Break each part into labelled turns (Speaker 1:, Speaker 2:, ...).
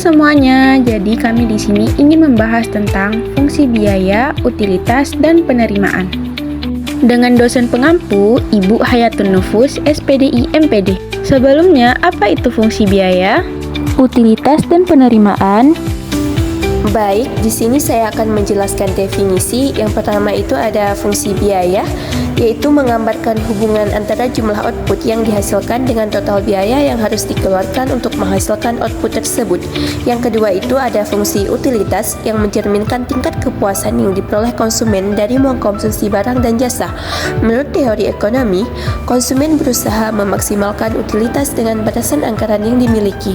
Speaker 1: semuanya, jadi kami di sini ingin membahas tentang fungsi biaya, utilitas, dan penerimaan. Dengan dosen pengampu, Ibu Hayatun Nufus, SPDI MPD. Sebelumnya, apa itu fungsi biaya, utilitas, dan penerimaan?
Speaker 2: Baik, di sini saya akan menjelaskan definisi. Yang pertama itu ada fungsi biaya, yaitu menggambarkan hubungan antara jumlah output yang dihasilkan dengan total biaya yang harus dikeluarkan untuk menghasilkan output tersebut. Yang kedua itu ada fungsi utilitas yang mencerminkan tingkat kepuasan yang diperoleh konsumen dari mengkonsumsi barang dan jasa. Menurut teori ekonomi, konsumen berusaha memaksimalkan utilitas dengan batasan anggaran yang dimiliki.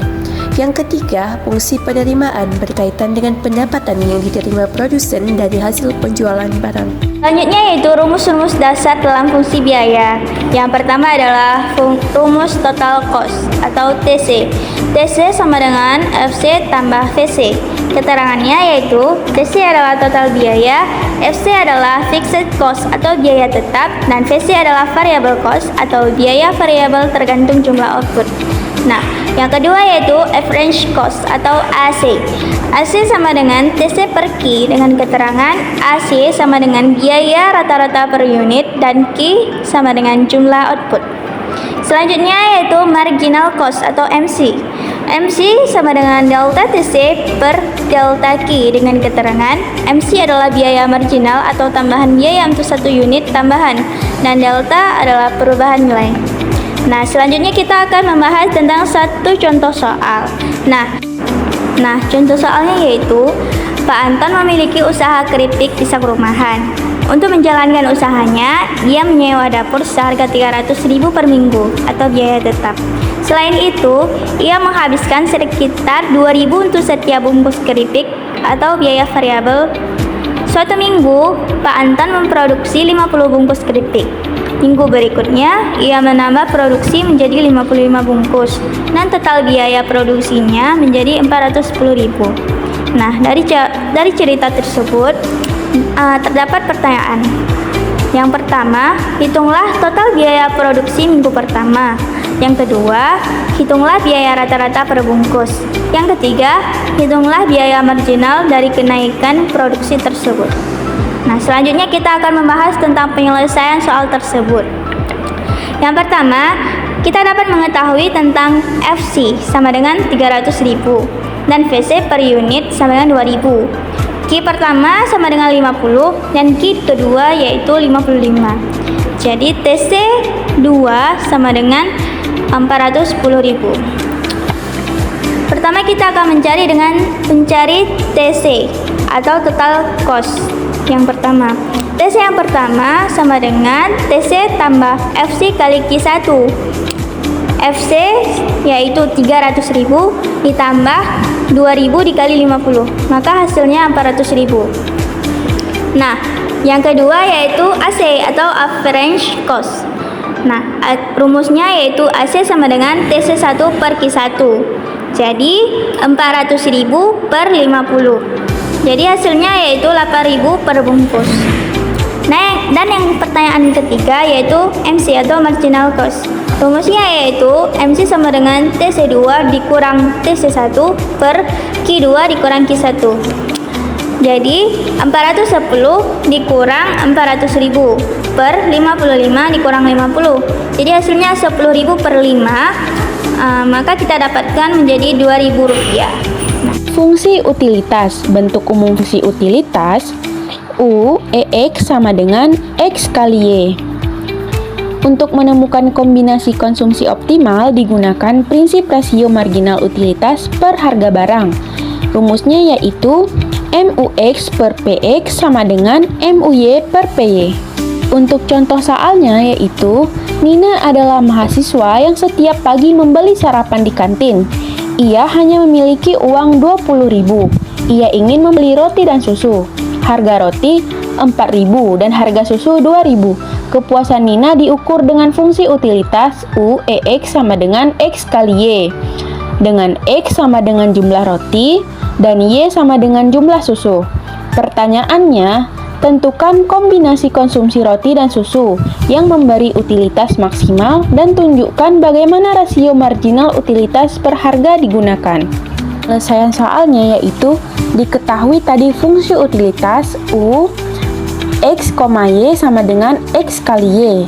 Speaker 2: Yang ketiga, fungsi penerimaan berkaitan dengan pendapatan yang diterima produsen dari hasil penjualan barang.
Speaker 3: Selanjutnya yaitu rumus-rumus dasar dalam fungsi biaya. Yang pertama adalah rumus total cost atau TC. TC sama dengan FC tambah VC. Keterangannya yaitu TC adalah total biaya, FC adalah fixed cost atau biaya tetap, dan VC adalah variable cost atau biaya variabel tergantung jumlah output. Nah, yang kedua yaitu average cost atau AC. AC sama dengan TC per Q dengan keterangan AC sama dengan biaya rata-rata per unit dan Q sama dengan jumlah output. Selanjutnya yaitu marginal cost atau MC. MC sama dengan delta TC per delta Q dengan keterangan MC adalah biaya marginal atau tambahan biaya untuk satu unit tambahan dan delta adalah perubahan nilai. Nah, selanjutnya kita akan membahas tentang satu contoh soal. Nah, contoh soalnya yaitu Pak Anton memiliki usaha keripik pisang rumahan. Untuk menjalankan usahanya, dia menyewa dapur seharga 300.000 per minggu atau biaya tetap. Selain itu, ia menghabiskan sekitar 2.000 untuk setiap bungkus keripik atau biaya variabel. Suatu minggu, Pak Anton memproduksi 50 bungkus keripik. Minggu berikutnya, ia menambah produksi menjadi 55 bungkus dan total biaya produksinya menjadi 410.000. Nah, dari cerita tersebut terdapat pertanyaan. Yang pertama, hitunglah total biaya produksi minggu pertama. Yang kedua, hitunglah biaya rata-rata per bungkus. Yang ketiga, hitunglah biaya marginal dari kenaikan produksi tersebut. Nah, selanjutnya kita akan membahas tentang penyelesaian soal tersebut. Yang pertama, kita dapat mengetahui tentang FC sama dengan 300.000 dan VC per unit sama dengan 2.000. Q pertama sama dengan 50 dan Q kedua yaitu 55. Jadi TC 2 sama dengan 410.000. Pertama kita akan mencari TC atau total cost. Yang pertama, TC yang pertama sama dengan TC tambah FC kali Q1. FC yaitu 300.000 ditambah 2.000 dikali 50, maka hasilnya 400.000. Nah, yang kedua yaitu AC atau average cost. Nah, rumusnya yaitu AC sama dengan TC1 per Q1. Jadi 400.000 per 50. Jadi hasilnya yaitu 8.000 per bungkus. Nah, dan yang pertanyaan ketiga yaitu MC atau marginal cost. Rumusnya yaitu MC sama dengan TC2 dikurang TC1 per Q2 dikurang Q1. Jadi 410 dikurang 400.000 per 55 dikurang 50. Jadi hasilnya 10.000 per 5, maka kita dapatkan menjadi Rp2.000.
Speaker 1: Fungsi utilitas. Bentuk umum fungsi utilitas U, EX sama dengan X kali Y. Untuk menemukan kombinasi konsumsi optimal digunakan prinsip rasio marginal utilitas per harga barang. Rumusnya yaitu MUX per PX sama dengan MUY per PY. Untuk contoh soalnya yaitu Nina adalah mahasiswa yang setiap pagi membeli sarapan di kantin. Ia hanya memiliki uang 20.000. Ia ingin membeli roti dan susu. Harga roti 4.000 dan harga susu 2.000. Kepuasan Nina diukur dengan fungsi utilitas U, EX sama dengan X kali Y. Dengan X sama dengan jumlah roti dan Y sama dengan jumlah susu. Pertanyaannya, tentukan kombinasi konsumsi roti dan susu yang memberi utilitas maksimal dan tunjukkan bagaimana rasio marginal utilitas per harga digunakan. Penyelesaian soalnya yaitu diketahui tadi fungsi utilitas U X, Y sama dengan X kali Y,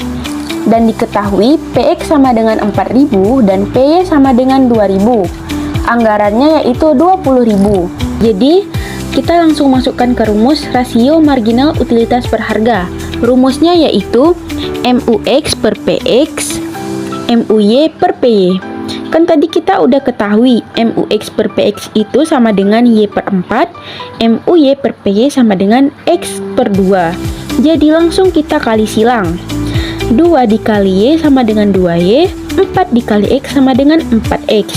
Speaker 1: dan diketahui PX sama dengan 4.000 dan PY sama dengan 2.000. Anggarannya yaitu 20.000. Jadi kita langsung masukkan ke rumus rasio marginal utilitas per harga. Rumusnya yaitu MUX per PX MUY per PY. Kan tadi kita udah ketahui MUX per PX itu sama dengan Y per 4, MUY per PY sama dengan X per 2. Jadi langsung kita kali silang. 2 dikali Y sama dengan 2Y, 4 dikali X sama dengan 4X.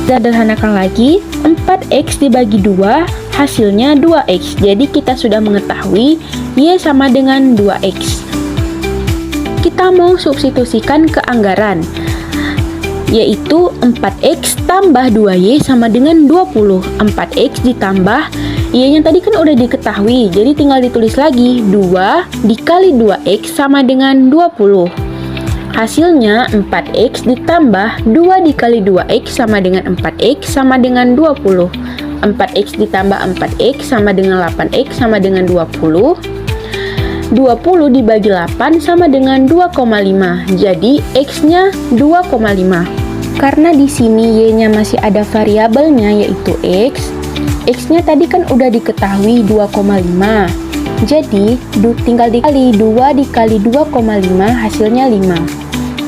Speaker 1: Sederhanakan lagi, 4X dibagi 2, hasilnya 2X. Jadi kita sudah mengetahui Y sama dengan 2X. Kita mau substitusikan ke anggaran, yaitu 4X tambah 2Y sama dengan 20. 4X ditambah Y-nya tadi kan udah diketahui, jadi tinggal ditulis lagi 2 dikali 2X sama dengan 20. Hasilnya 4X ditambah 2 dikali 2X sama dengan 4X sama dengan 20. 4X ditambah 4X sama dengan 8X sama dengan 20. 20 dibagi 8 sama dengan 2,5. Jadi X-nya 2,5. Karena di sini Y-nya masih ada variabelnya yaitu X. X-nya tadi kan udah diketahui 2,5. Jadi tinggal dikali 2 dikali 2,5 hasilnya 5.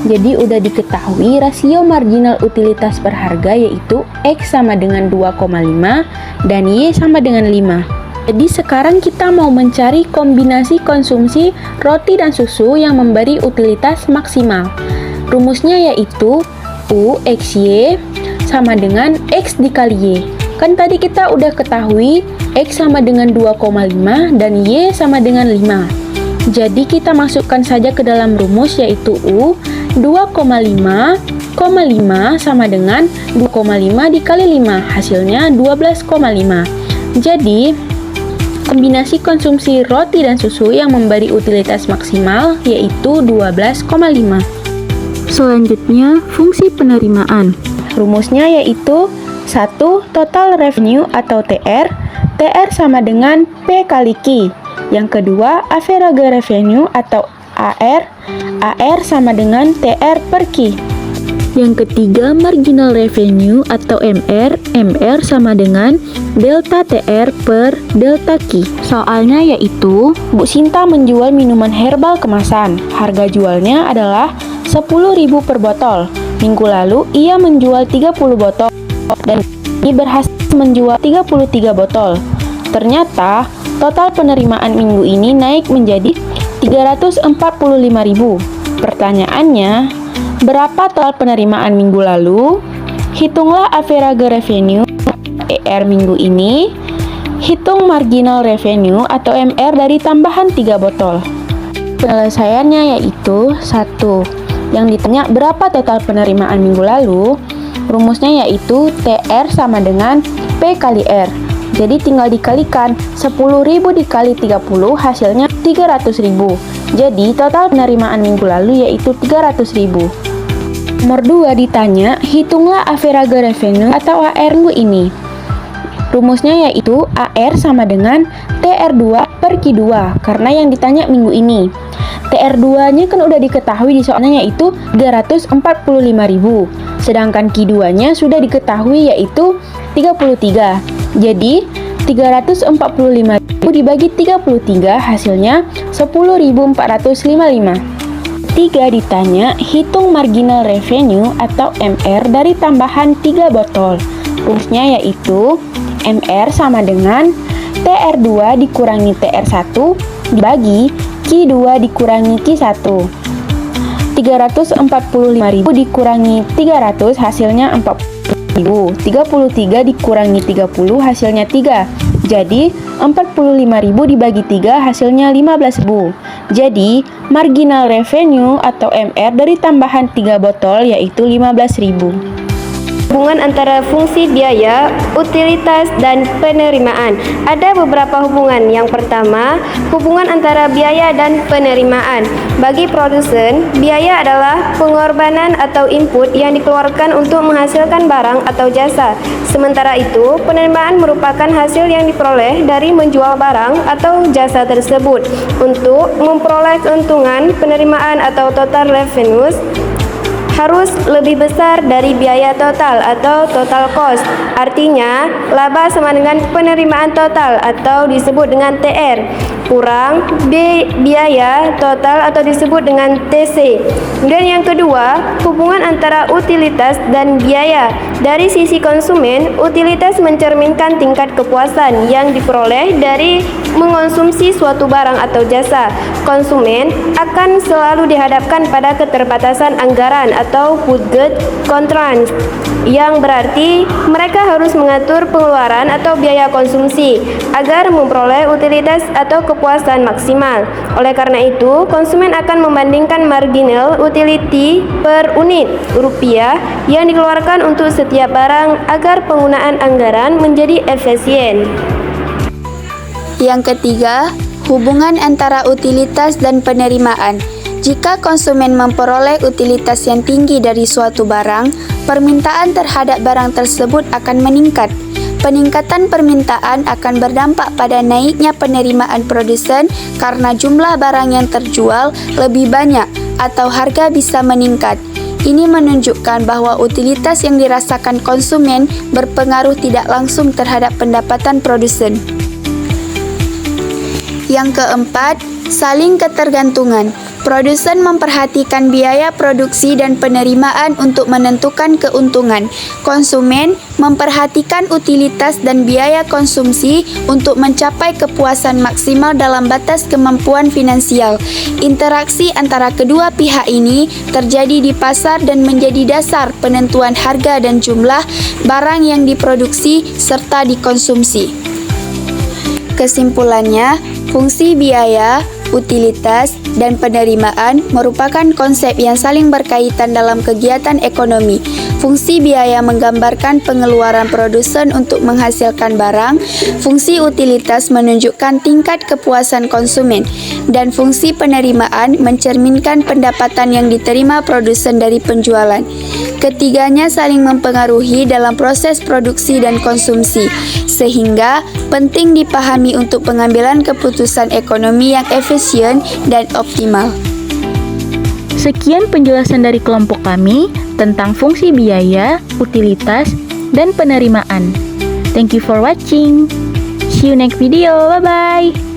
Speaker 1: Jadi udah diketahui rasio marginal utilitas per harga yaitu X sama dengan 2,5 dan Y sama dengan 5. Jadi sekarang kita mau mencari kombinasi konsumsi roti dan susu yang memberi utilitas maksimal. Rumusnya yaitu U X Y sama dengan X dikali Y. Kan tadi kita udah ketahui X sama dengan 2,5 dan Y sama dengan 5. Jadi kita masukkan saja ke dalam rumus yaitu U 2,5,5 sama dengan 2,5 dikali 5, hasilnya 12,5. Jadi kombinasi konsumsi roti dan susu yang memberi utilitas maksimal yaitu 12,5. Selanjutnya, fungsi penerimaan. Rumusnya yaitu 1. Total revenue atau TR. TR sama dengan P kali Q. Yang kedua, average revenue atau AR. AR sama dengan TR per Q. Yang ketiga, marginal revenue atau MR. MR sama dengan delta TR per delta Q. Soalnya yaitu, Bu Sinta menjual minuman herbal kemasan. Harga jualnya adalah 10.000 per botol. Minggu lalu ia menjual 30 botol dan ia berhasil menjual 33 botol. Ternyata total penerimaan minggu ini naik menjadi 345.000. Pertanyaannya, berapa total penerimaan minggu lalu? Hitunglah average revenue ER minggu ini. Hitung marginal revenue atau MR dari tambahan 3 botol. Penyelesaiannya yaitu 1. Yang ditanya berapa total penerimaan minggu lalu? Rumusnya yaitu TR sama dengan P kali R. Jadi tinggal dikalikan 10.000 dikali 30 hasilnya 300.000. Jadi total penerimaan minggu lalu yaitu 300.000. Nomor 2 ditanya, hitunglah average revenue atau AR minggu ini. Rumusnya yaitu AR sama dengan TR2 per Q2 karena yang ditanya minggu ini. TR2-nya kan udah diketahui di soalnya yaitu 345.000. Sedangkan Q2-nya sudah diketahui yaitu 33. Jadi 345.000 dibagi 33 hasilnya 10.455. 3 ditanya, hitung marginal revenue atau MR dari tambahan 3 botol. Rumusnya yaitu MR sama dengan TR2 dikurangi TR1 dibagi Q2 dikurangi Q1. 345.000 dikurangi 300 hasilnya 40.000. 33 dikurangi 30 hasilnya 3. Jadi 45.000 dibagi 3 hasilnya 15.000. Jadi marginal revenue atau MR dari tambahan 3 botol yaitu 15.000.
Speaker 4: Hubungan antara fungsi biaya, utilitas, dan penerimaan. Ada beberapa hubungan. Yang pertama, hubungan antara biaya dan penerimaan. Bagi produsen, biaya adalah pengorbanan atau input yang dikeluarkan untuk menghasilkan barang atau jasa. Sementara itu, penerimaan merupakan hasil yang diperoleh dari menjual barang atau jasa tersebut. Untuk memperoleh keuntungan, penerimaan atau total revenues harus lebih besar dari biaya total atau total cost. Artinya, laba sama dengan penerimaan total atau disebut dengan TR kurang biaya total atau disebut dengan TC. Kemudian yang kedua, hubungan antara utilitas dan biaya. Dari sisi konsumen, utilitas mencerminkan tingkat kepuasan yang diperoleh dari mengonsumsi suatu barang atau jasa. Konsumen akan selalu dihadapkan pada keterbatasan anggaran atau budget constraints, yang berarti mereka harus mengatur pengeluaran atau biaya konsumsi agar memperoleh utilitas atau kepuasan maksimal. Oleh karena itu, konsumen akan membandingkan marginal utility per unit rupiah yang dikeluarkan untuk setiap barang agar penggunaan anggaran menjadi efisien.
Speaker 5: Yang ketiga, hubungan antara utilitas dan penerimaan. Jika konsumen memperoleh utilitas yang tinggi dari suatu barang, permintaan terhadap barang tersebut akan meningkat. Peningkatan permintaan akan berdampak pada naiknya penerimaan produsen karena jumlah barang yang terjual lebih banyak atau harga bisa meningkat. Ini menunjukkan bahwa utilitas yang dirasakan konsumen berpengaruh tidak langsung terhadap pendapatan produsen. Yang keempat, saling ketergantungan. Produsen memperhatikan biaya produksi dan penerimaan untuk menentukan keuntungan. Konsumen memperhatikan utilitas dan biaya konsumsi untuk mencapai kepuasan maksimal dalam batas kemampuan finansial. Interaksi antara kedua pihak ini terjadi di pasar dan menjadi dasar penentuan harga dan jumlah barang yang diproduksi serta dikonsumsi. Kesimpulannya, fungsi biaya, utilitas, dan penerimaan merupakan konsep yang saling berkaitan dalam kegiatan ekonomi. Fungsi biaya menggambarkan pengeluaran produsen untuk menghasilkan barang, fungsi utilitas menunjukkan tingkat kepuasan konsumen, dan fungsi penerimaan mencerminkan pendapatan yang diterima produsen dari penjualan. Ketiganya saling mempengaruhi dalam proses produksi dan konsumsi, sehingga penting dipahami untuk pengambilan keputusan ekonomi yang efisien dan optimal.
Speaker 1: Sekian penjelasan dari kelompok kami tentang fungsi biaya, utilitas, dan penerimaan. Thank you for watching. See you next video. Bye-bye.